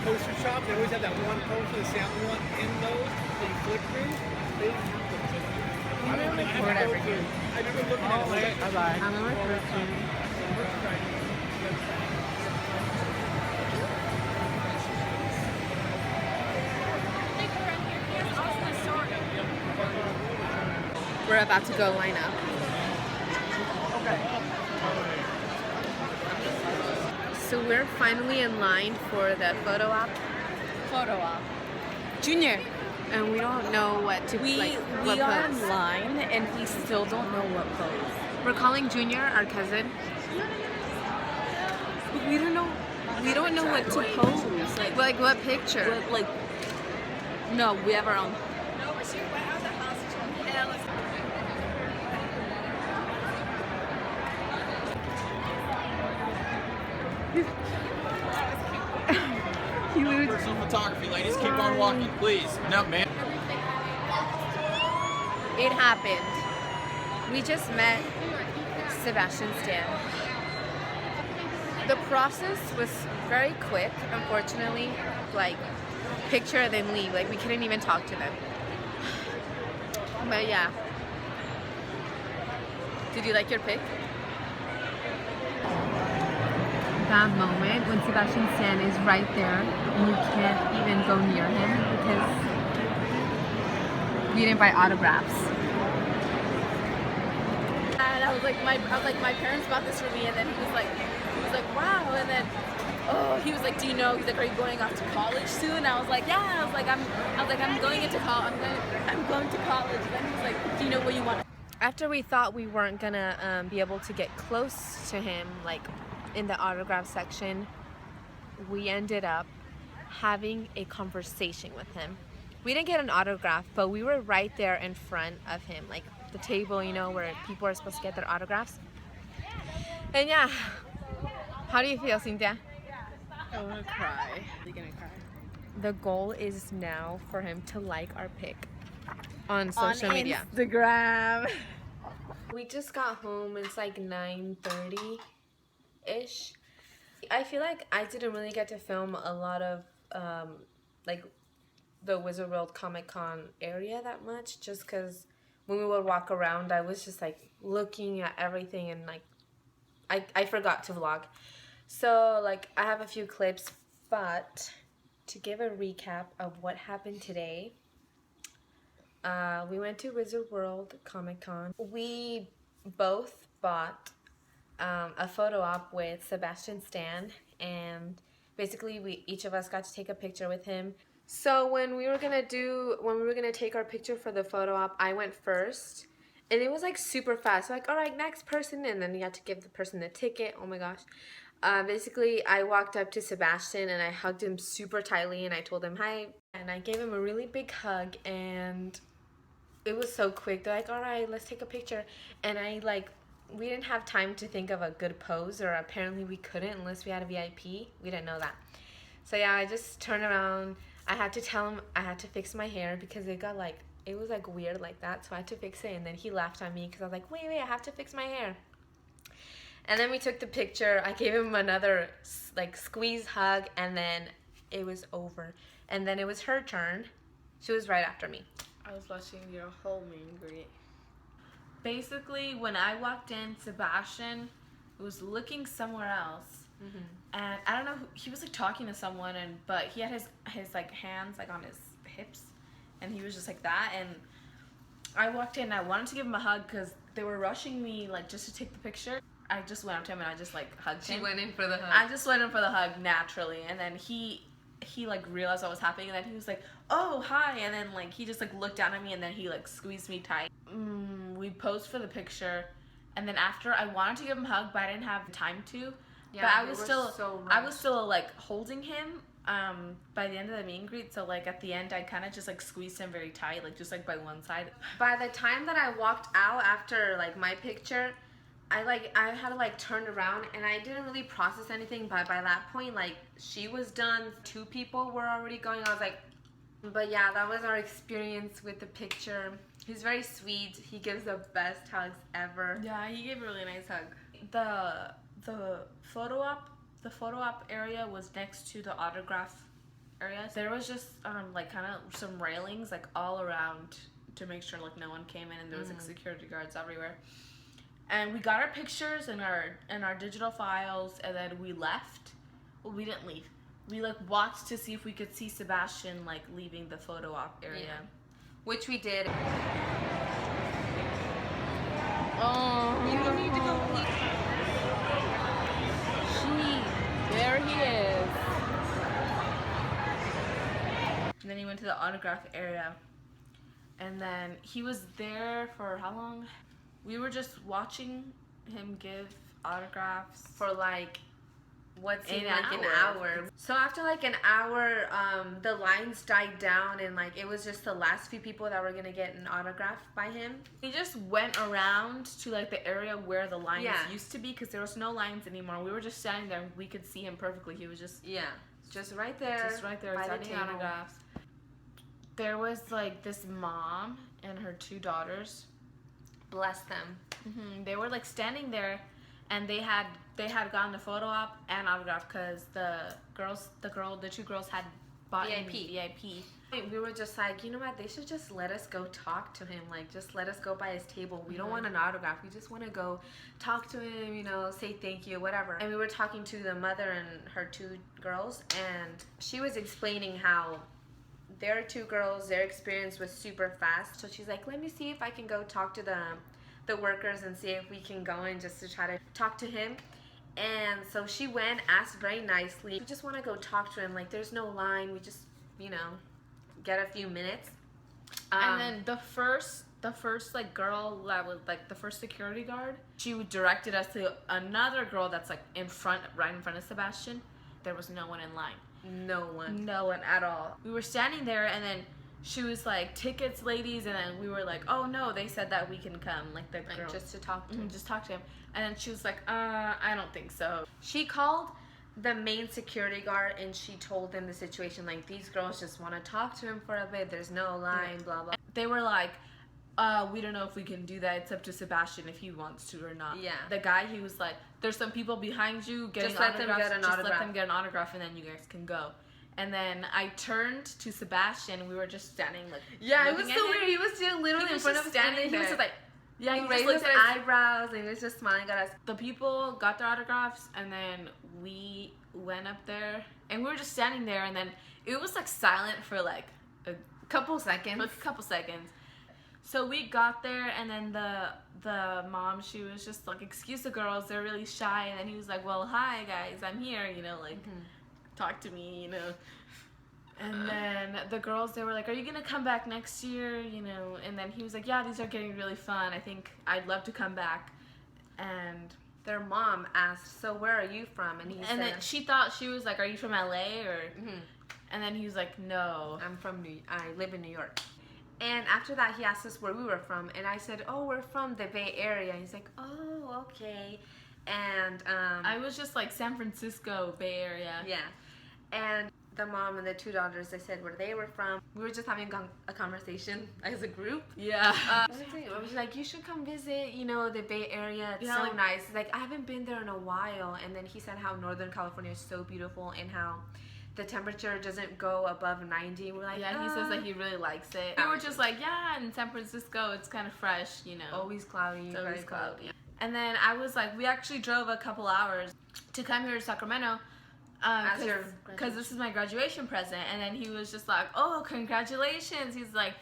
poster shops, they always have that one poster, the sample one in those that you flip through. They, I don't know what I remember looking at it. Bye-bye. I'm gonna record you. We're about to go line up. So we're finally in line for the photo op. Junior. And we don't know what to We what are pose. in line and we still don't know what pose. We're calling Junior, our cousin. But we don't know what to pose. Like what picture? No, we have our own. He loses. Personal photography, ladies, keep on walking, please. No, man. It happened. We just met Sebastian. The process was very quick, unfortunately. Like, picture then leave. Like, we couldn't even talk to them. But yeah. Did you like your pic? That moment when Sebastian is right there and you can't even go near him because we didn't buy autographs. And I was like, my parents bought this for me, and then he was like, wow, and then, he was like, do you know? He's like, are you going off to college soon? And I was like, yeah. I was like, I'm going into college. I'm going to college. And then he was like, do you know what you want? After we thought we weren't gonna be able to get close to him, like in the autograph section, we ended up having a conversation with him. We didn't get an autograph, but we were right there in front of him, like the table, you know, where people are supposed to get their autographs. And yeah, how do you feel, Cynthia? I want to cry. You're gonna cry. The goal is now for him to like our pic on social media. Instagram. We just got home. It's like 9:30-ish. I feel like I didn't really get to film a lot of like the Wizard World Comic Con area that much, just because when we would walk around, I was just like looking at everything and like I forgot to vlog. So like I have a few clips, but to give a recap of what happened today, we went to Wizard World Comic Con. We both bought a photo op with Sebastian Stan, and basically each of us got to take a picture with him. So when we were gonna take our picture for the photo op, I went first, and it was like super fast. So like, all right, next person, and then you had to give the person the ticket. Oh my gosh. Basically, I walked up to Sebastian and I hugged him super tightly, and I told him hi, and I gave him a really big hug, and it was so quick. They're like, all right, let's take a picture, and we didn't have time to think of a good pose, or apparently we couldn't unless we had a VIP. We didn't know that. So yeah, I just turned around. I had to tell him I had to fix my hair because it was like weird like that, so I had to fix it, and then he laughed at me because I was like, wait, I have to fix my hair. And then we took the picture. I gave him another like squeeze hug, and then it was over. And then it was her turn. She was right after me. I was watching your whole meet and greet. Basically, when I walked in, Sebastian was looking somewhere else, and I don't know. He was like talking to someone, but he had his like hands like on his hips, and he was just like that. And I walked in. And I wanted to give him a hug because they were rushing me like just to take the picture. I just went up to him and I just like hugged him. She went in for the hug. I just went in for the hug naturally, and then he like realized what was happening, and then he was like, oh, hi, and then like he just like looked down at me, and then he like squeezed me tight. We posed for the picture, and then after I wanted to give him a hug, but I didn't have time to. Yeah, but I was still like holding him by the end of the meet and greet, so like at the end I kind of just like squeezed him very tight, like just like by one side. By the time that I walked out after like my picture, I had to like turn around, and I didn't really process anything, but by that point, like, she was done, 2 people were already going. I was like, but yeah, that was our experience with the picture. He's very sweet. He gives the best hugs ever. Yeah, he gave a really nice hug. The photo op area was next to the autograph areas. There was just like kind of some railings like all around to make sure like no one came in, and there was like security guards everywhere. And we got our pictures and our digital files, and then we left. Well, we didn't leave. We like watched to see if we could see Sebastian like leaving the photo op area, which we did. Oh, You don't need to go. There he is. And then he went to the autograph area. And then he was there for how long? We were just watching him give autographs For like what seemed An like an hour. So after like an hour, the lines died down, and like it was just the last few people that were gonna get an autograph by him. He just went around to like the area where the lines used to be, because there was no lines anymore. We were just standing there and we could see him perfectly. He was just just right there by the signing table. autographs. There was like this mom and her 2 daughters. Bless them. They were like standing there, and they had gotten a photo op and autograph because the 2 girls had bought VIP. We were just like, you know what, they should just let us go talk to him, like just let us go by his table. We don't want an autograph, we just want to go talk to him, you know, say thank you, whatever. And we were talking to the mother and her 2 girls, and she was explaining how their 2 girls, their experience was super fast. So she's like, let me see if I can go talk to the workers and see if we can go in just to try to talk to him. And so she went, asked very nicely. We just want to go talk to him. Like, there's no line. We just, you know, get a few minutes. And then the first like girl that was like the first security guard, she directed us to another girl that's like right in front of Sebastian. There was no one in line. No one at all. We were standing there, and then she was like, tickets, ladies, and then we were like, oh no, they said that we can come, like the girl. Just to talk to him. Just talk to him. And then she was like, I don't think so. She called the main security guard, and she told them the situation, like, these girls just want to talk to him for a bit, there's no line, blah blah. They were like, we don't know if we can do that, it's up to Sebastian if he wants to or not. The guy, he was like, there's some people behind you getting just let them get an autograph. Let them get an autograph, and then you guys can go. And then I turned to Sebastian, and we were just standing like, it was so weird. He was just literally in front of us, standing there. He was just like, he raised his eyebrows, and he was just smiling at us. The people got their autographs, and then we went up there, and we were just standing there, and then it was like silent for like a couple seconds. So we got there, and then the mom, she was just like, excuse the girls, they're really shy. And then he was like, well, hi guys, I'm here, you know, like talk to me, you know. And then the girls, they were like, are you gonna come back next year, you know? And then he was like, yeah, these are getting really fun, I think I'd love to come back. And their mom asked, so where are you from? And he said, then she thought, she was like, are you from LA or and then he was like, no, I live in New York. And after that, he asked us where we were from, and I said, oh, we're from the Bay Area. He's like, oh, okay. And I was just like, San Francisco, Bay Area. And the mom and the 2 daughters, they said where they were from. We were just having a conversation as a group. I was like, you should come visit, you know, the Bay Area. It's so nice. Like, I haven't been there in a while. And then he said how Northern California is so beautiful, and how the temperature doesn't go above 90. We're like, he says that he really likes it. We were just like, in San Francisco, it's kind of fresh, you know. Always cloudy. It's always cloudy. And then I was like, we actually drove a couple hours to come here to Sacramento because this is my graduation present. And then he was just like, oh, congratulations. He's like,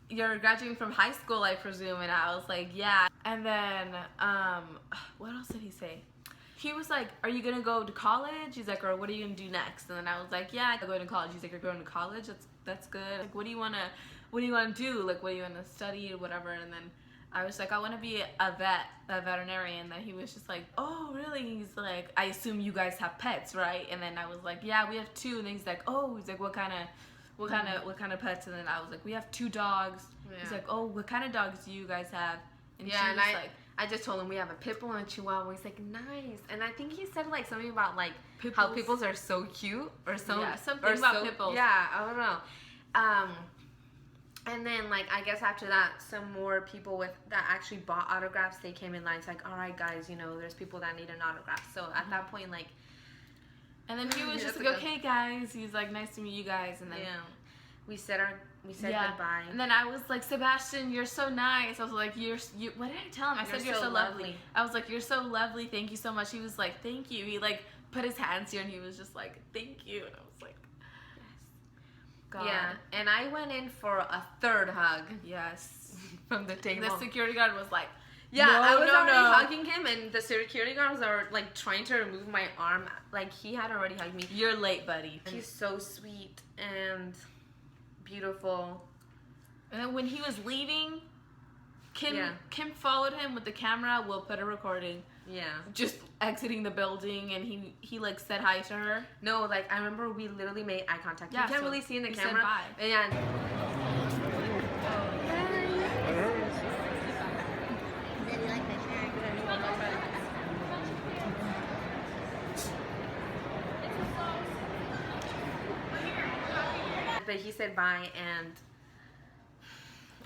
you're graduating from high school, I presume. And I was like, yeah. And then what else did he say? He was like, are you gonna go to college? He's like, or what are you gonna do next? And then I was like, yeah, I'm going to college. He's like, you're going to college? That's good. Like, what do you wanna do? Like, what do you wanna study or whatever? And then I was like, I wanna be a veterinarian. And then he was just like, oh, really? He's like, I assume you guys have pets, right? And then I was like, yeah, we have 2. And then he's like, oh, he's like, what kind of pets? And then I was like, we have 2 dogs. He's like, oh, what kind of dogs do you guys have? And she was like, I just told him we have a pit bull and a chihuahua. He's like, nice. And I think he said like something about like how pit bulls are so cute or so. Yeah, something about pit bulls. Yeah, I don't know. And then like I guess after that, some more people that actually bought autographs, they came in line. It's like, all right, guys, you know, there's people that need an autograph. So at that point, like And then he was just That's like, a okay, guys. He's like, nice to meet you guys. And then we said goodbye. And then I was like, Sebastian, you're so nice. I was like, you. What did I tell him? I said, you're so lovely. I was like, you're so lovely. Thank you so much. He was like, thank you. He like put his hands here and he was just like, thank you. And I was like, yes. God. Yeah. And I went in for a third hug. Yes. From the table. The security guard was like, yeah, no, I was no, already no. hugging him, and the security guards are like trying to remove my arm. Like he had already hugged me. You're late, buddy. He's so sweet and beautiful. And then when he was leaving, Kim followed him with the camera. We'll put a recording. Yeah. Just exiting the building, and he like said hi to her. No, like I remember we literally made eye contact. Yeah, You can't so really see in the he camera. said bye. Yeah. But he said bye, and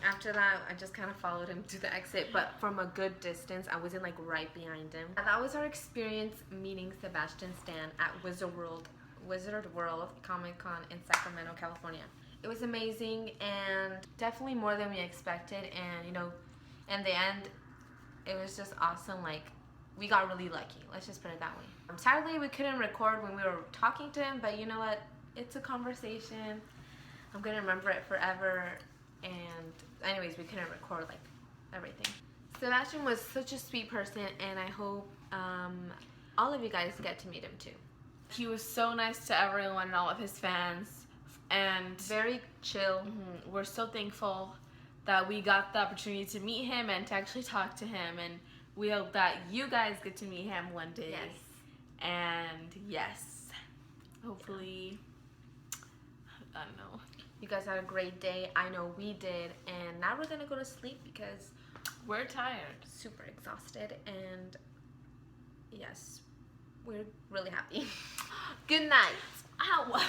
after that, I just kind of followed him to the exit, but from a good distance. I wasn't like right behind him. And that was our experience meeting Sebastian Stan at Wizard World Comic Con in Sacramento, California. It was amazing and definitely more than we expected. And you know, in the end, it was just awesome. Like we got really lucky. Let's just put it that way. Sadly, we couldn't record when we were talking to him, but you know what? It's a conversation. I'm gonna remember it forever. And anyways, we couldn't record like everything. Sebastian was such a sweet person, and I hope all of you guys get to meet him too. He was so nice to everyone and all of his fans, and Very chill. we're so thankful that we got the opportunity to meet him and to actually talk to him, and we hope that you guys get to meet him one day. Yes. And yes, hopefully, I don't know. You guys had a great day. I know we did. And now we're gonna go to sleep because We're tired. super exhausted. And yes, we're really happy. Good night. Ow.